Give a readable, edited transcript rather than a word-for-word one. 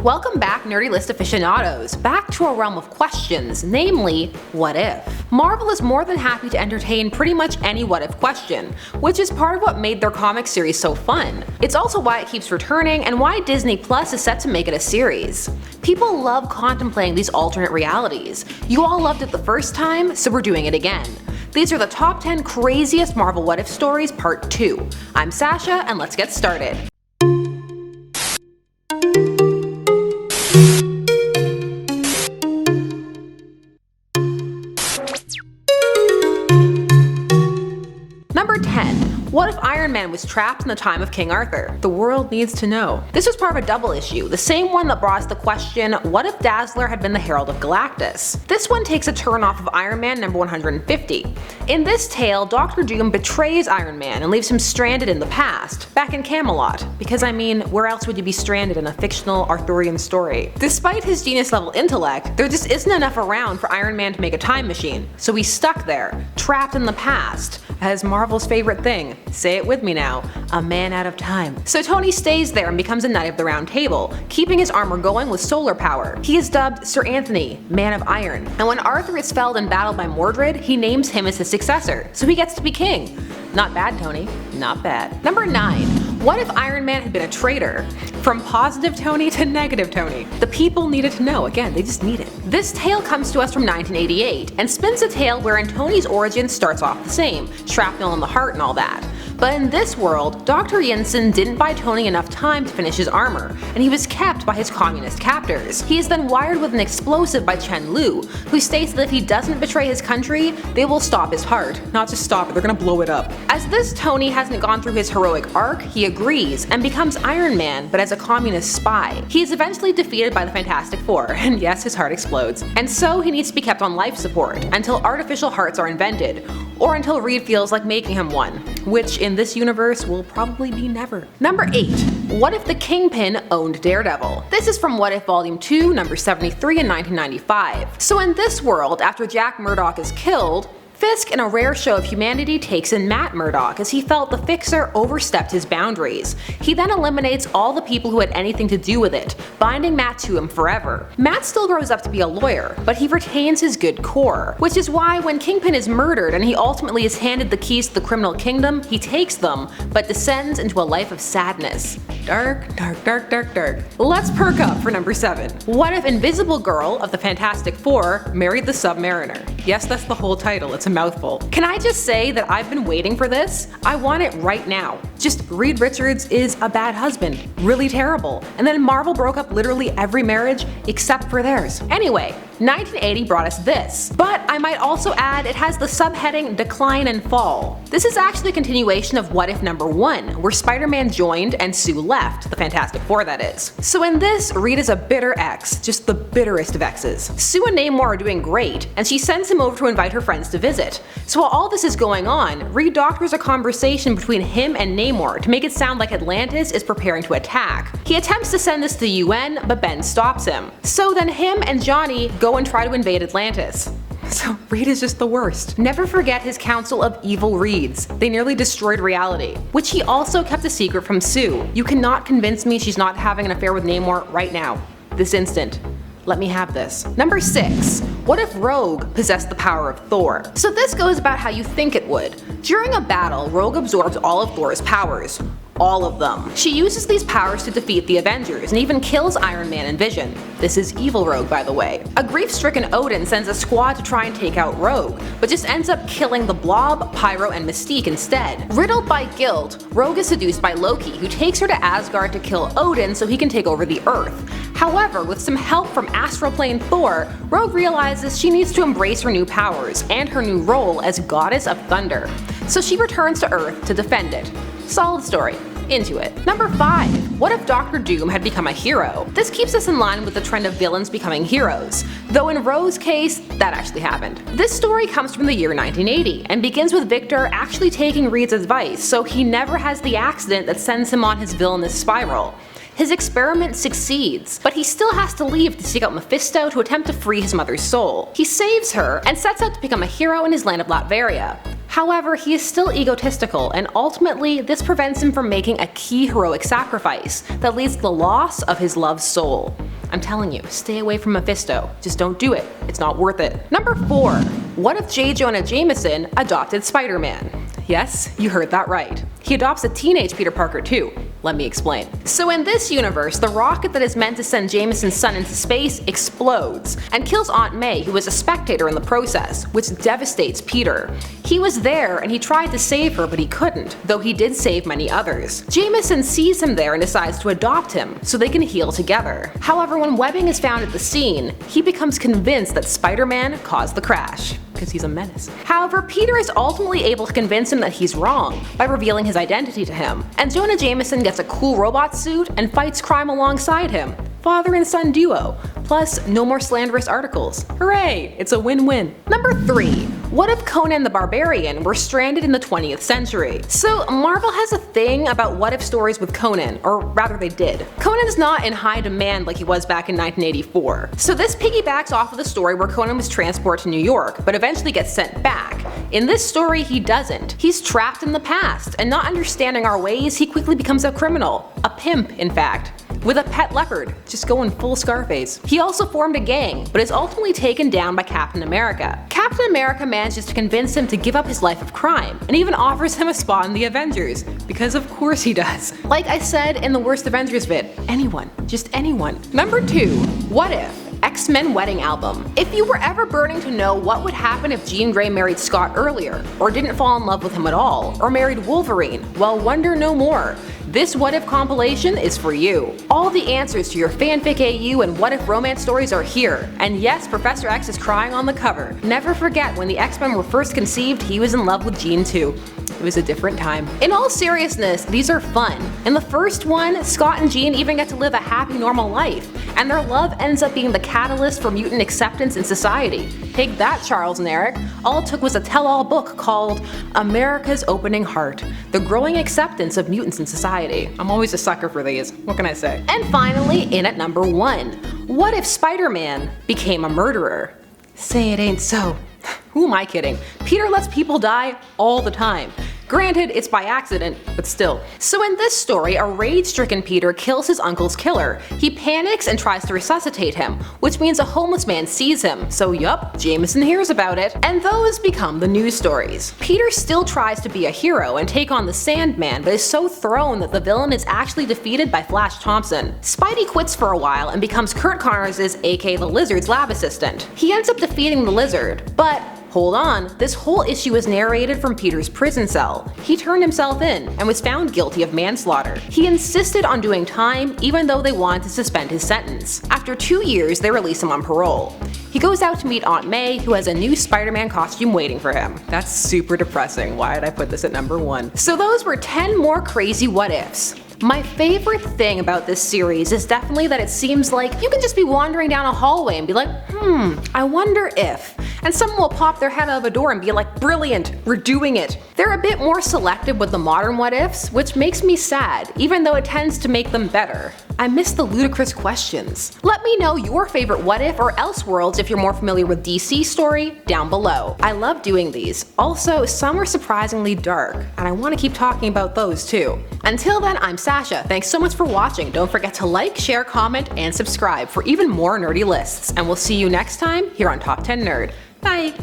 Welcome back, Nerdy List aficionados, back to a realm of questions, namely, what if? Marvel is more than happy to entertain pretty much any what if question, which is part of what made their comic series so fun. It's also why it keeps returning and why Disney Plus is set to make it a series. People love contemplating these alternate realities. You all loved it the first time, so we're doing it again. These are the top 10 craziest Marvel what if stories part 2. I'm Sasha, and let's get started. Number 10. What if Iron Man was trapped in the time of King Arthur? The world needs to know. This was part of a double issue, the same one that brought us the question, what if Dazzler had been the Herald of Galactus? This one takes a turn off of Iron Man number 150. In this tale, Doctor Doom betrays Iron Man and leaves him stranded in the past, back in Camelot, because I mean, where else would you be stranded in a fictional Arthurian story? Despite his genius-level intellect, there just isn't enough around for Iron Man to make a time machine, so he's stuck there, trapped in the past, as Marvel's favorite thing. Say it with me now, a man out of time. So Tony stays there and becomes a Knight of the Round Table, keeping his armor going with solar power. He is dubbed Sir Anthony, Man of Iron, and when Arthur is felled in battle by Mordred, he names him as his successor, so he gets to be king. Not bad, Tony, not bad. Number 9. What if Iron Man had been a traitor? From positive Tony to negative Tony. The people needed to know, again, they just need it. This tale comes to us from 1988, and spins a tale wherein Tony's origin starts off the same, shrapnel in the heart and all that. But in this world, Dr. Jensen didn't buy Tony enough time to finish his armor, and he was kept by his communist captors. He is then wired with an explosive by Chen Lu, who states that if he doesn't betray his country, they will stop his heart. Not just stop it, they're gonna blow it up. As this Tony hasn't gone through his heroic arc, he agrees, and becomes Iron Man, but as a communist spy. He is eventually defeated by the Fantastic Four, and yes, his heart explodes. And so he needs to be kept on life support, until artificial hearts are invented, or until Reed feels like making him one, which in this universe will probably be never. Number 8. What if the Kingpin owned Daredevil? This is from What If Volume 2, number 73 in 1995. So in this world, after Jack Murdock is killed, Fisk, in a rare show of humanity, takes in Matt Murdock as he felt the Fixer overstepped his boundaries. He then eliminates all the people who had anything to do with it, binding Matt to him forever. Matt still grows up to be a lawyer, but he retains his good core, which is why when Kingpin is murdered and he ultimately is handed the keys to the criminal kingdom, he takes them, but descends into a life of sadness. Dark, dark, dark, dark, dark. Let's perk up for number 7. What if Invisible Girl of the Fantastic Four married the Submariner? Yes, that's the whole title, it's a mouthful. Can I just say that I've been waiting for this? I want it right now. Just Reed Richards is a bad husband. Really terrible. And then Marvel broke up literally every marriage except for theirs. Anyway, 1980 brought us this. But I might also add it has the subheading Decline and Fall. This is actually a continuation of What If number 1, where Spider-Man joined and Sue left, the Fantastic Four that is. So in this, Reed is a bitter ex, just the bitterest of exes. Sue and Namor are doing great, and she sends him over to invite her friends to visit. So while all this is going on, Reed doctors a conversation between him and Namor to make it sound like Atlantis is preparing to attack. He attempts to send this to the UN, but Ben stops him. So then him and Johnny go and try to invade Atlantis. So Reed is just the worst. Never forget his council of evil Reeds. They nearly destroyed reality, which he also kept a secret from Sue. You cannot convince me she's not having an affair with Namor right now. This instant. Let me have this. Number 6. What if Rogue possessed the power of Thor? So this goes about how you think it would. During a battle, Rogue absorbs all of Thor's powers. All of them. She uses these powers to defeat the Avengers and even kills Iron Man and Vision. This is evil Rogue, by the way. A grief-stricken Odin sends a squad to try and take out Rogue, but just ends up killing the Blob, Pyro, and Mystique instead. Riddled by guilt, Rogue is seduced by Loki, who takes her to Asgard to kill Odin so he can take over the Earth. However, with some help from Astral Plane Thor, Rogue realizes she needs to embrace her new powers and her new role as Goddess of Thunder. So she returns to Earth to defend it. Solid story. Into it. Number 5. What if Doctor Doom had become a hero? This keeps us in line with the trend of villains becoming heroes, though in Rogue's case, that actually happened. This story comes from the year 1980, and begins with Victor actually taking Reed's advice, so he never has the accident that sends him on his villainous spiral. His experiment succeeds, but he still has to leave to seek out Mephisto to attempt to free his mother's soul. He saves her, and sets out to become a hero in his land of Latveria. However, he is still egotistical, and ultimately this prevents him from making a key heroic sacrifice that leads to the loss of his love's soul. I'm telling you, stay away from Mephisto. Just don't do it. It's not worth it. Number 4. What if J. Jonah Jameson adopted Spider-Man? Yes, you heard that right. He adopts a teenage Peter Parker too. Let me explain. So in this universe, the rocket that is meant to send Jameson's son into space explodes and kills Aunt May, who was a spectator in the process, which devastates Peter. He was there and he tried to save her, but he couldn't, though he did save many others. Jameson sees him there and decides to adopt him so they can heal together. However, when webbing is found at the scene, he becomes convinced that Spider-Man caused the crash, because he's a menace. However, Peter is ultimately able to convince him that he's wrong by revealing his identity to him, and Jonah Jameson gets a cool robot suit and fights crime alongside him. Father and son duo. Plus, no more slanderous articles. Hooray! It's a win-win. Number 3. What if Conan the Barbarian were stranded in the 20th century? So Marvel has a thing about what if stories with Conan, or rather they did. Conan's not in high demand like he was back in 1984. So this piggybacks off of the story where Conan was transported to New York, but eventually gets sent back. In this story, he doesn't. He's trapped in the past, and not understanding our ways, he quickly becomes a criminal. A pimp, in fact. With a pet leopard, just going full Scarface. He also formed a gang, but is ultimately taken down by Captain America. Captain America manages to convince him to give up his life of crime, and even offers him a spot in the Avengers, because of course he does. Like I said in the worst Avengers vid, anyone, just anyone. Number 2. What if? X-Men wedding album. If you were ever burning to know what would happen if Jean Grey married Scott earlier, or didn't fall in love with him at all, or married Wolverine, well, wonder no more. This What If compilation is for you. All the answers to your fanfic AU and what if romance stories are here. And yes, Professor X is crying on the cover. Never forget when the X-Men were first conceived, he was in love with Jean too. It was a different time. In all seriousness, these are fun. In the first one, Scott and Jean even get to live a happy, normal life, and their love ends up being the catalyst for mutant acceptance in society. Take that, Charles and Eric. All it took was a tell-all book called America's Opening Heart, The Growing Acceptance of Mutants in Society. I'm always a sucker for these, what can I say? And finally, in at number 1, what if Spider-Man became a murderer? Say it ain't so. Who am I kidding? Peter lets people die all the time. Granted, it's by accident, but still. So in this story, a rage-stricken Peter kills his uncle's killer. He panics and tries to resuscitate him, which means a homeless man sees him. So yup, Jameson hears about it, and those become the news stories. Peter still tries to be a hero and take on the Sandman, but is so thrown that the villain is actually defeated by Flash Thompson. Spidey quits for a while and becomes Kurt Connors' aka the Lizard's lab assistant. He ends up defeating the Lizard, but hold on, this whole issue is narrated from Peter's prison cell. He turned himself in and was found guilty of manslaughter. He insisted on doing time even though they wanted to suspend his sentence. After 2 years, they release him on parole. He goes out to meet Aunt May, who has a new Spider-Man costume waiting for him. That's super depressing. Why did I put this at number 1? So those were 10 more crazy what ifs. My favorite thing about this series is definitely that it seems like you can just be wandering down a hallway and be like, I wonder if, and someone will pop their head out of a door and be like, brilliant, we're doing it. They're a bit more selective with the modern what ifs, which makes me sad, even though it tends to make them better. I miss the ludicrous questions. Let me know your favorite what if or Elseworlds if you're more familiar with DC story down below. I love doing these. Also, some are surprisingly dark, and I want to keep talking about those too. Until then, I'm Sasha. Thanks so much for watching. Don't forget to like, share, comment, and subscribe for even more nerdy lists. And we'll see you next time here on Top 10 Nerd. Bye!